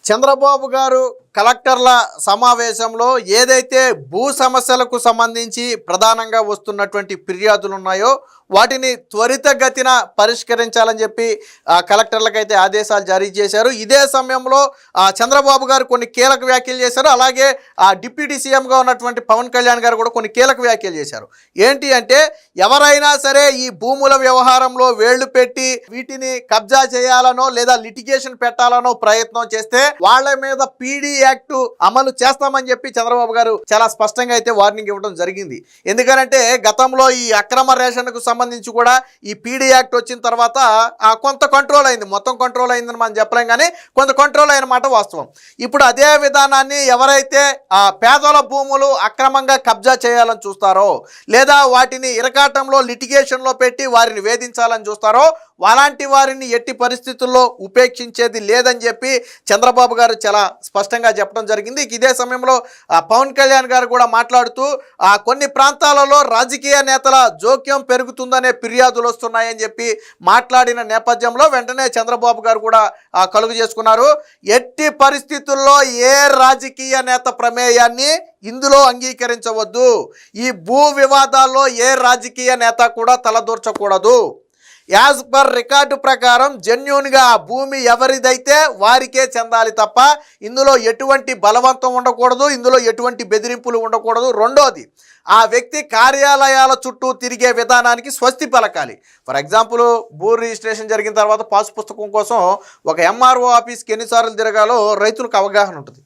చంద్రబాబు గారు కలెక్టర్ల సమావేశంలో ఏదైతే భూ సమస్యలకు సంబంధించి ప్రధానంగా వస్తున్నటువంటి ఫిర్యాదులు ఉన్నాయో వాటిని త్వరితగతిన పరిష్కరించాలని చెప్పి కలెక్టర్లకైతే ఆదేశాలు జారీ చేశారు. ఇదే సమయంలో చంద్రబాబు గారు కొన్ని కీలక వ్యాఖ్యలు చేశారు. అలాగే డిప్యూటీ సీఎంగా ఉన్నటువంటి పవన్ కళ్యాణ్ గారు కూడా కొన్ని కీలక వ్యాఖ్యలు చేశారు. ఏంటి అంటే ఎవరైనా సరే ఈ భూముల వ్యవహారంలో వేళ్లు పెట్టి వీటిని కబ్జా చేయాలనో లేదా లిటిగేషన్ పెట్టాలనో ప్రయత్నం చేస్తే వాళ్ళ మీద పీడీ యాక్ట్ అమలు చేస్తామని చెప్పి చంద్రబాబు గారు చాలా స్పష్టంగా అయితే వార్నింగ్ ఇవ్వడం జరిగింది. ఎందుకంటే గతంలో ఈ అక్రమ రేషన్కు సంబంధించి కూడా ఈ పీడీ యాక్ట్ వచ్చిన తర్వాత కొంత కంట్రోల్ అయింది. మొత్తం కంట్రోల్ అయిందని మనం చెప్పలేం, కానీ కొంత కంట్రోల్ అయిన మాట వాస్తవం. ఇప్పుడు అదే విధానాన్ని ఎవరైతే పేదల భూములు అక్రమంగా కబ్జా చేయాలని చూస్తారో లేదా వాటిని ఇరకాటంలో లిటిగేషన్లో పెట్టి వారిని వేధించాలని చూస్తారో అలాంటి వారిని ఎట్టి పరిస్థితుల్లో ఉపేక్షించేది లేదని చెప్పి చంద్రబాబు గారు చాలా స్పష్టంగా చెప్పడం జరిగింది. ఇదే సమయంలో పవన్ కళ్యాణ్ గారు కూడా మాట్లాడుతూ కొన్ని ప్రాంతాలలో రాజకీయ నేతల జోక్యం పెరుగుతుందనే ఫిర్యాదులు వస్తున్నాయని చెప్పి మాట్లాడిన నేపథ్యంలో వెంటనే చంద్రబాబు గారు కూడా కలుగు చేసుకున్నారు. ఎట్టి పరిస్థితుల్లో ఏ రాజకీయ నేత ప్రమేయాన్ని ఇందులో అంగీకరించవద్దు. ఈ భూ వివాదాల్లో ఏ రాజకీయ నేత కూడా తలదూర్చకూడదు. యాజ్ పర్ రికార్డు ప్రకారం జెన్యూన్గా ఆ భూమి ఎవరిదైతే వారికే చెందాలి తప్ప ఇందులో ఎటువంటి బలవంతం ఉండకూడదు, ఇందులో ఎటువంటి బెదిరింపులు ఉండకూడదు. రెండోది, ఆ వ్యక్తి కార్యాలయాల చుట్టూ తిరిగే విధానానికి స్వస్తి పలకాలి. ఫర్ ఎగ్జాంపుల్, భూ రిజిస్ట్రేషన్ జరిగిన తర్వాత పాసు పుస్తకం కోసం ఒక ఎంఆర్ఓ ఆఫీస్కి ఎన్నిసార్లు తిరగాలో రైతులకు అవగాహన ఉంటుంది.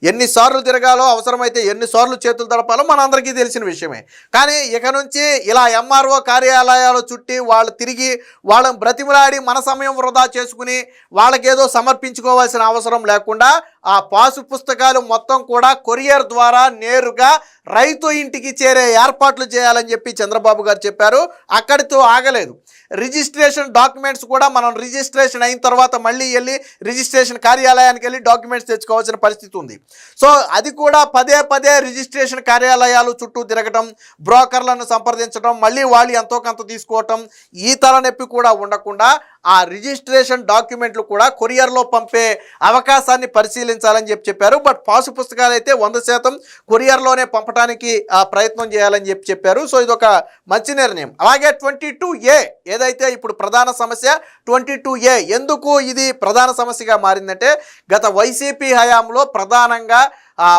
ఎన్నిసార్లు తిరగాలో, అవసరమైతే ఎన్నిసార్లు చేతులు తడపాలో మనందరికీ తెలిసిన విషయమే. కానీ ఇక నుంచి ఇలా ఎంఆర్ఓ కార్యాలయాలు చుట్టి వాళ్ళు తిరిగి వాళ్ళని బ్రతిమలాడి మన సమయం వృధా చేసుకుని వాళ్ళకేదో సమర్పించుకోవాల్సిన అవసరం లేకుండా ఆ పాసు పుస్తకాలు మొత్తం కూడా కొరియర్ ద్వారా నేరుగా రైతు ఇంటికి చేరే ఏర్పాట్లు చేయాలని చెప్పి చంద్రబాబు గారు చెప్పారు. అక్కడితో ఆగలేదు. రిజిస్ట్రేషన్ డాక్యుమెంట్స్ కూడా మనం రిజిస్ట్రేషన్ అయిన తర్వాత మళ్ళీ వెళ్ళి రిజిస్ట్రేషన్ కార్యాలయానికి వెళ్ళి డాక్యుమెంట్స్ తెచ్చుకోవాల్సిన పరిస్థితి ఉంది. సో అది కూడా పదే పదే రిజిస్ట్రేషన్ కార్యాలయాలు చుట్టూ తిరగటం, బ్రోకర్లను సంప్రదించడం, మళ్ళీ వాళ్ళు ఎంతో కొంత తీసుకోవటం, ఈ తలనొప్పి కూడా ఉండకుండా ఆ రిజిస్ట్రేషన్ డాక్యుమెంట్లు కూడా కొరియర్లో పంపే అవకాశాన్ని పరిశీలించాలని చెప్పారు. బట్ పాసు పుస్తకాలు అయితే 100% కొరియర్లోనే పంపడానికి ప్రయత్నం చేయాలని చెప్పారు. సో ఇదొక మంచి నిర్ణయం. అలాగే 22A ఏదైతే ఇప్పుడు ప్రధాన సమస్య 22A, ఎందుకు ఇది ప్రధాన సమస్యగా మారిందంటే గత వైసీపీ హయాంలో ప్రధానంగా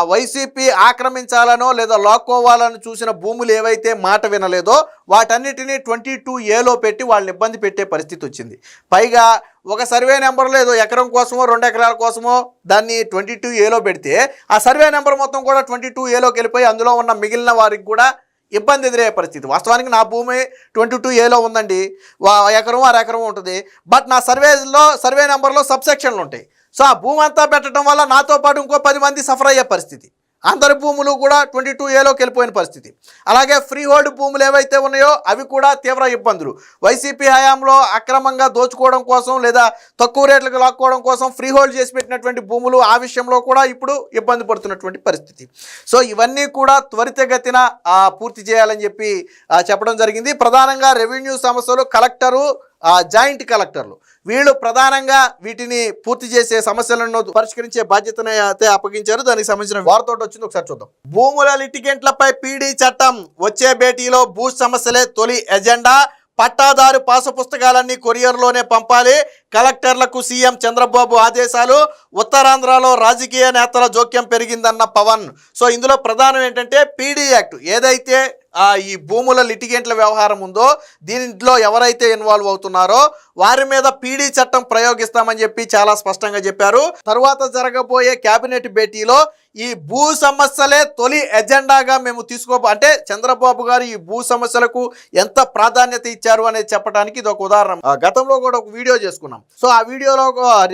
వైసీపీ ఆక్రమించాలనో లేదా లాక్కోవాలని చూసిన భూములు ఏవైతే మాట వినలేదో వాటన్నిటినీ 22Aలో పెట్టి వాళ్ళని ఇబ్బంది పెట్టే పరిస్థితి వచ్చింది. పైగా ఒక సర్వే నెంబర్లో ఏదో ఎకరం కోసమో 2 ఎకరాల కోసమో దాన్ని 22Aలో పెడితే ఆ సర్వే నెంబర్ మొత్తం కూడా 22Aలోకి వెళ్ళిపోయి అందులో ఉన్న మిగిలిన వారికి కూడా ఇబ్బంది ఎదురయ్యే పరిస్థితి. వాస్తవానికి నా భూమి 22Aలో ఉందండి, ఎకరం 1/2 ఎకరం ఉంటుంది. బట్ నా సర్వే నెంబర్లో సబ్సెక్షన్లు ఉంటాయి. సో ఆ భూమి అంతా పెట్టడం వల్ల నాతో పాటు ఇంకో 10 మంది సఫర్ అయ్యే పరిస్థితి. అందరి భూములు కూడా 22Aలోకి వెళ్ళిపోయిన పరిస్థితి. అలాగే ఫ్రీ హోల్డ్ భూములు ఏవైతే ఉన్నాయో అవి కూడా తీవ్ర ఇబ్బందులు. వైసీపీ హయాంలో అక్రమంగా దోచుకోవడం కోసం లేదా తక్కువ రేట్లకు లాక్కోవడం కోసం ఫ్రీ హోల్డ్ చేసి పెట్టినటువంటి భూములు, ఆ విషయంలో కూడా ఇప్పుడు ఇబ్బంది పడుతున్నటువంటి పరిస్థితి. సో ఇవన్నీ కూడా త్వరితగతిన పూర్తి చేయాలని చెప్పి చెప్పడం జరిగింది. ప్రధానంగా రెవెన్యూ సమస్యలు కలెక్టరు, జాయింట్ కలెక్టర్లు వీళ్ళు ప్రధానంగా వీటిని పూర్తి చేసే సమస్యలను పరిష్కరించే బాధ్యతను అయితే అప్పగించారు. దానికి సంబంధించిన వార్త వచ్చింది, ఒకసారి చూద్దాం. భూముల లిటిగెంట్లపై పీడీ చట్టం, వచ్చే భేటీలో భూ సమస్యలే తొలి ఎజెండా, పట్టాదారు పాసు పుస్తకాలన్నీ కొరియర్లోనే పంపాలి, కలెక్టర్లకు సీఎం చంద్రబాబు ఆదేశాలు, ఉత్తరాంధ్రలో రాజకీయ నేతల జోక్యం పెరిగిందన్న పవన్. సో ఇందులో ప్రధానం ఏంటంటే పీడీ యాక్ట్ ఏదైతే ఈ భూముల లిటిగెంట్ల వ్యవహారం ఉందో దీంట్లో ఎవరైతే ఇన్వాల్వ్ అవుతున్నారో వారి మీద పీడీ చట్టం ప్రయోగిస్తామని చెప్పి చాలా స్పష్టంగా చెప్పారు. తర్వాత జరగబోయే కేబినెట్ భేటీలో ఈ భూ సమస్యలే తొలి ఎజెండాగా మేము అంటే చంద్రబాబు గారు ఈ భూ సమస్యలకు ఎంత ప్రాధాన్యత ఇచ్చారు అనేది చెప్పడానికి ఇది ఒక ఉదాహరణ. గతంలో కూడా ఒక వీడియో చేసుకున్నాం. సో ఆ వీడియోలో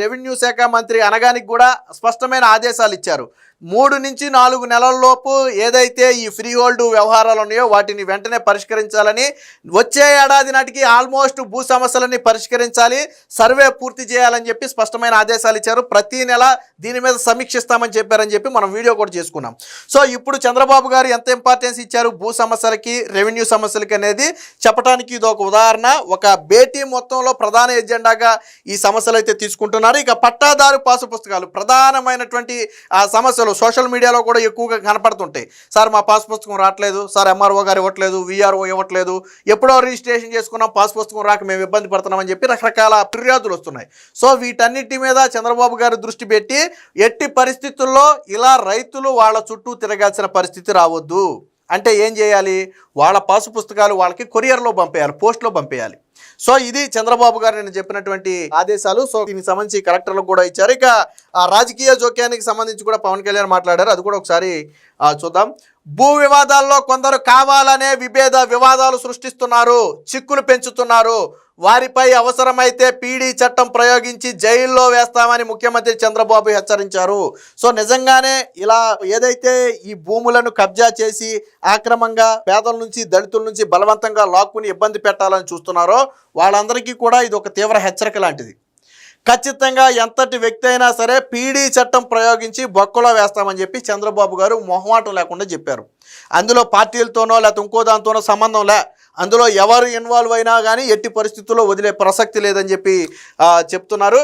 రెవెన్యూ శాఖ మంత్రి అనగానికి కూడా స్పష్టమైన ఆదేశాలు ఇచ్చారు. 3 నుంచి 4 నెలల్లోపు ఏదైతే ఈ ఫ్రీ హోల్డ్ వ్యవహారాలు ఉన్నాయో వాటిని వెంటనే పరిష్కరించాలని, వచ్చే ఏడాది నాటికి ఆల్మోస్ట్ భూ సమస్యలన్నీ పరిష్కరించాలి, సర్వే పూర్తి చేయాలని చెప్పి స్పష్టమైన ఆదేశాలు ఇచ్చారు. ప్రతి నెల దీని మీద సమీక్షిస్తామని చెప్పారని చెప్పి మనం వీడియో కూడా చేసుకున్నాం. సో ఇప్పుడు చంద్రబాబు గారు ఎంత ఇంపార్టెన్స్ ఇచ్చారు భూ సమస్యలకి, రెవెన్యూ సమస్యలకి అనేది చెప్పడానికి ఇది ఒక ఉదాహరణ. ఒక భేటీ మొత్తంలో ప్రధాన ఎజెండాగా ఈ సమస్యలు అయితే తీసుకుంటున్నారు. ఇక పట్టాదారు పాసు పుస్తకాలు ప్రధానమైనటువంటి సమస్యలు సోషల్ మీడియాలో కూడా ఎక్కువగా కనపడుతుంటాయి. సార్ మా పాస్ పుస్తకం రావట్లేదు, సార్ ఎంఆర్ఓ గారు ఇవ్వట్లేదు, విఆర్ఓ ఇవ్వట్లేదు, ఎప్పుడో రిజిస్ట్రేషన్ చేసుకున్నాం పాస్ పుస్తకం రాక మేము ఇబ్బంది పడుతున్నామని చెప్పి రకరకాల ఫిర్యాదులు వస్తున్నాయి. సో వీటన్నిటి మీద చంద్రబాబు గారు దృష్టి పెట్టి ఎట్టి పరిస్థితుల్లో ఇలా రైతులు వాళ్ళ చుట్టూ తిరగాల్సిన పరిస్థితి రావద్దు అంటే ఏం చేయాలి, వాళ్ళ పాసు పుస్తకాలు వాళ్ళకి కొరియర్లో పంపేయాలి, పోస్ట్లో పంపేయాలి. సో ఇది చంద్రబాబు గారు నేను చెప్పినటువంటి ఆదేశాలు. సో దీనికి సంబంధించి కలెక్టర్లకు కూడా ఇచ్చారు. ఇక రాజకీయ జోక్యానికి సంబంధించి కూడా పవన్ కళ్యాణ్ మాట్లాడారు, అది కూడా ఒకసారి చూద్దాం. భూ వివాదాల్లో కొందరు కావాలనే వివాదాలు సృష్టిస్తున్నారు, చిక్కులు పెంచుతున్నారు, వారిపై అవసరమైతే పీడీ చట్టం ప్రయోగించి జైల్లో వేస్తామని ముఖ్యమంత్రి చంద్రబాబు హెచ్చరించారు. సో నిజంగానే ఇలా ఏదైతే ఈ భూములను కబ్జా చేసి ఆక్రమంగా పేదల నుంచి దళితుల నుంచి బలవంతంగా లాక్కుని ఇబ్బంది పెట్టాలని చూస్తున్నారో వాళ్ళందరికీ కూడా ఇది ఒక తీవ్ర హెచ్చరిక లాంటిది. ఖచ్చితంగా ఎంతటి వ్యక్తి అయినా సరే పీడీ చట్టం ప్రయోగించి బొక్కలో వేస్తామని చెప్పి చంద్రబాబు గారు మొహమాటం లేకుండా చెప్పారు. అందులో పార్టీలతోనో లేకపోతే ఇంకో దాంతోనో సంబంధం లే, అందులో ఎవరు ఇన్వాల్వ్ అయినా కానీ ఎట్టి పరిస్థితుల్లో వదిలే ప్రసక్తి లేదని చెప్పి చెప్తున్నారు.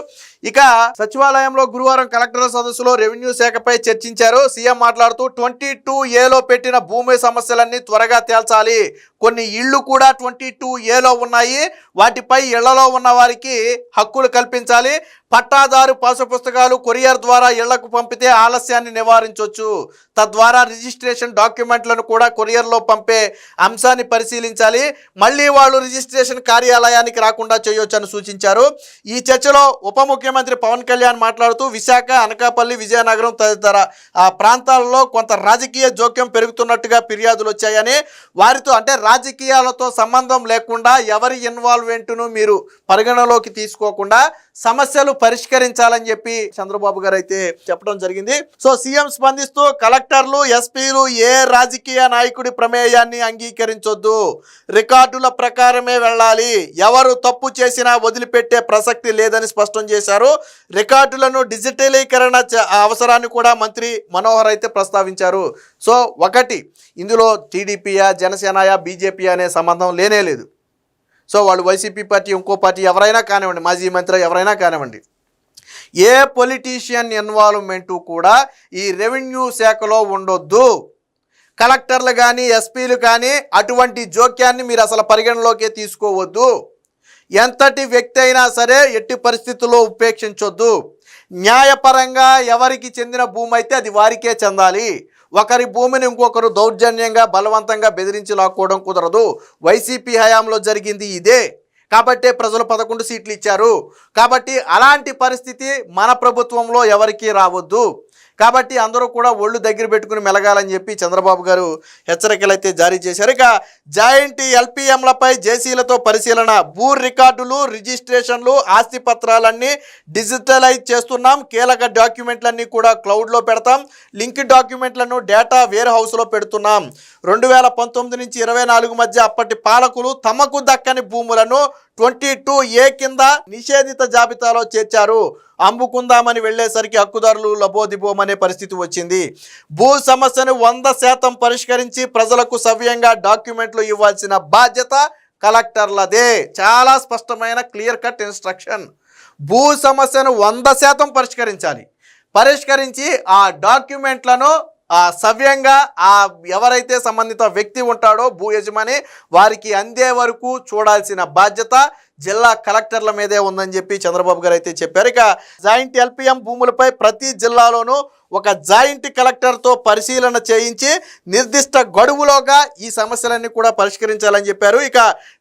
ఇక సచివాలయంలో గురువారం కలెక్టర్ల సదస్సులో రెవెన్యూ శాఖపై చర్చించారు. సీఎం మాట్లాడుతూ 22A పెట్టిన భూమి సమస్యలన్నీ త్వరగా తేల్చాలి, కొన్ని ఇళ్ళు కూడా 22A ఉన్నాయి, వాటిపై ఇళ్లలో ఉన్న వారికి హక్కులు కల్పించాలి, పట్టాదారు పాసు పుస్తకాలు కొరియర్ ద్వారా ఇళ్లకు పంపితే ఆలస్యాన్ని నివారించవచ్చు, తద్వారా రిజిస్ట్రేషన్ డాక్యుమెంట్లను కూడా కొరియర్లో పంపే అంశాన్ని పరిశీలించాలి, మళ్ళీ వాళ్ళు రిజిస్ట్రేషన్ కార్యాలయానికి రాకుండా చేయొచ్చు అని సూచించారు. ఈ చర్చలో ఉప ముఖ్యమంత్రి పవన్ కళ్యాణ్ మాట్లాడుతూ విశాఖ, అనకాపల్లి, విజయనగరం తదితర ప్రాంతాల్లో కొంత రాజకీయ జోక్యం పెరుగుతున్నట్టుగా ఫిర్యాదులు వచ్చాయని, వారితో అంటే రాజకీయాలతో సంబంధం లేకుండా ఎవరి ఇన్వాల్వ్మెంట్ను మీరు పరిగణలోకి తీసుకోకుండా సమస్యలు పరిష్కరించాలని చెప్పి చంద్రబాబు గారు అయితే చెప్పడం జరిగింది. సో సీఎం స్పందిస్తూ కలెక్టర్లు, ఎస్పీలు ఏ రాజకీయ నాయకుడి ప్రమేయాన్ని అంగీకరించొద్దు, రికార్డుల ప్రకారమే వెళ్ళాలి, ఎవరు తప్పు చేసినా వదిలిపెట్టే ప్రసక్తి లేదని స్పష్టం చేశారు. రికార్డులను డిజిటలీకరణ అవసరాన్ని కూడా మంత్రి మనోహర్ అయితే ప్రస్తావించారు. సో ఒకటి, ఇందులో టీడీపీయా, జనసేనయా, బీజేపీ అనే సంబంధం లేనే లేదు. సో వాళ్ళు వైసీపీ పార్టీ, ఇంకో పార్టీ ఎవరైనా కానివ్వండి, మాజీ మంత్రి ఎవరైనా కానివ్వండి, ఏ పొలిటీషియన్ ఇన్వాల్వ్మెంటు కూడా ఈ రెవెన్యూ శాఖలో ఉండొద్దు. కలెక్టర్లు కానీ ఎస్పీలు కానీ అటువంటి జోక్యాన్ని మీరు అసలు పరిగణలోకే తీసుకోవద్దు. ఎంతటి వ్యక్తి అయినా సరే ఎట్టి పరిస్థితుల్లో ఉపేక్షించొద్దు. న్యాయపరంగా ఎవరికి చెందిన భూమి అయితే అది వారికే చెందాలి. ఒకరి భూమిని ఇంకొకరు దౌర్జన్యంగా బలవంతంగా బెదిరించి లాక్కోవడం కుదరదు. వైసీపీ హయాంలో జరిగింది ఇదే. కాబట్టే ప్రజలు 11 సీట్లు ఇచ్చారు. కాబట్టి అలాంటి పరిస్థితి మన ప్రభుత్వంలో ఎవరికీ రావద్దు. కాబట్టి అందరూ కూడా ఒళ్ళు దగ్గర పెట్టుకుని మెలగాలని చెప్పి చంద్రబాబు గారు హెచ్చరికలు అయితే జారీ చేశారు. ఇక జాయింట్ ఎల్పిఎంలపై జేసీలతో పరిశీలన, భూ రికార్డులు, రిజిస్ట్రేషన్లు, ఆస్తి పత్రాలన్నీ డిజిటలైజ్ చేస్తున్నాం, కీలక డాక్యుమెంట్లన్నీ కూడా క్లౌడ్లో పెడతాం, లింక్ డాక్యుమెంట్లను డేటా వేర్ హౌస్లో పెడుతున్నాం. 2019 నుంచి 24 మధ్య అప్పటి పాలకులు తమకు దక్కని భూములను 22A కింద నిషేధిత జాబితాలో చేర్చారు. అమ్ముకుందామని వెళ్లేసరికి హక్కుదారులు లబోదిబోమనే పరిస్థితి వచ్చింది. భూ సమస్యను 100% పరిష్కరించి ప్రజలకు సవ్యంగా డాక్యుమెంట్లు ఇవ్వాల్సిన బాధ్యత కలెక్టర్లదే. చాలా స్పష్టమైన క్లియర్ కట్ ఇన్స్ట్రక్షన్. భూ సమస్యను 100% పరిష్కరించి ఆ డాక్యుమెంట్లను సవ్యంగా ఎవరైతే సంబంధిత వ్యక్తి ఉంటాడో భూ యజమాని వారికి అందే వరకు చూడాల్సిన బాధ్యత జిల్లా కలెక్టర్ల మీదే ఉందని చెప్పి చంద్రబాబు గారు అయితే చెప్పారు. ఇక జాయింట్ ఎల్పిఎం భూములపై ప్రతి జిల్లాలోనూ ఒక జాయింట్ కలెక్టర్తో పరిశీలన చేయించి నిర్దిష్ట గడువులోగా ఈ సమస్యలన్నీ కూడా పరిష్కరించాలని చెప్పారు. ఇక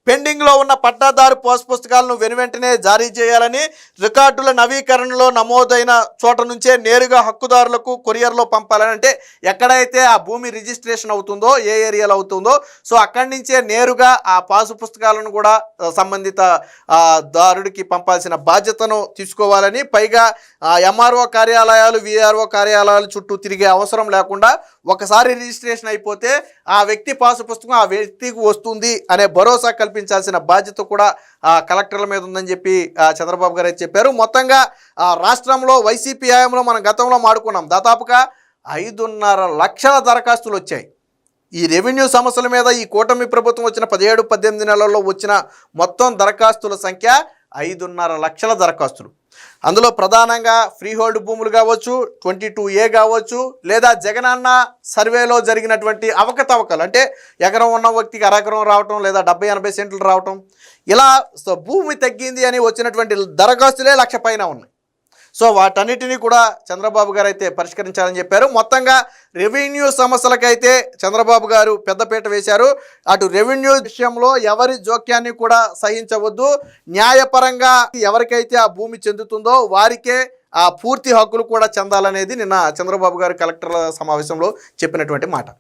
పెండింగ్లో ఉన్న పట్టాదారు పాస్ పుస్తకాలను వెనువెంటనే జారీ చేయాలని, రికార్డుల నవీకరణలో నమోదైన చోట నుంచే నేరుగా హక్కుదారులకు కొరియర్లో పంపాలని, అంటే ఎక్కడైతే ఆ భూమి రిజిస్ట్రేషన్ అవుతుందో, ఏ ఏరియాలో అవుతుందో, సో అక్కడి నుంచే నేరుగా ఆ పాసు పుస్తకాలను కూడా సంబంధిత దారుడికి పంపాల్సిన బాధ్యతను తీసుకోవాలని, పైగా ఎంఆర్ఓ కార్యాలయాలు, విఆర్ఓ కార్యాలయాలు కార్యాలయాల చుట్టూ తిరిగే అవసరం లేకుండా ఒకసారి రిజిస్ట్రేషన్ అయిపోతే ఆ వ్యక్తి పాసు పుస్తకం ఆ వ్యక్తికి వస్తుంది అనే భరోసా కల్పించాల్సిన బాధ్యత కూడా కలెక్టర్ల మీద ఉందని చెప్పి చంద్రబాబు గారు అయితే చెప్పారు. మొత్తంగా రాష్ట్రంలో వైసీపీ హయాంలో మనం గతంలో మాడుకున్నాం, దాదాపుగా 5.5 లక్షల దరఖాస్తులు వచ్చాయి. ఈ రెవెన్యూ సమస్యల మీద ఈ కూటమి ప్రభుత్వం వచ్చిన 17-18 నెలల్లో వచ్చిన మొత్తం దరఖాస్తుల సంఖ్య 5.5 లక్షల దరఖాస్తులు. అందులో ప్రధానంగా ఫ్రీ హోల్డ్ భూములు కావచ్చు, 22A కావచ్చు, లేదా జగనన్న సర్వేలో జరిగినటువంటి అవకతవకలు, అంటే ఎకరం ఉన్న వ్యక్తికి అరెకరం రావటం, లేదా 70-80 సెంట్లు రావటం, ఇలా భూమి తగ్గింది అని వచ్చినటువంటి దరఖాస్తులే 1,00,000 పైన ఉన్నాయి. సో వాటన్నిటినీ కూడా చంద్రబాబు గారు అయితే పరిష్కరించాలని చెప్పారు. మొత్తంగా రెవెన్యూ సమస్యలకైతే చంద్రబాబు గారు పెద్దపీట వేశారు. అటు రెవెన్యూ విషయంలో ఎవరి జోక్యాన్ని కూడా సహించవద్దు, న్యాయపరంగా ఎవరికైతే ఆ భూమి చెందుతుందో వారికే ఆ పూర్తి హక్కులు కూడా చెందాలనేది నిన్న చంద్రబాబు గారు కలెక్టర్ల సమావేశంలో చెప్పినటువంటి మాట.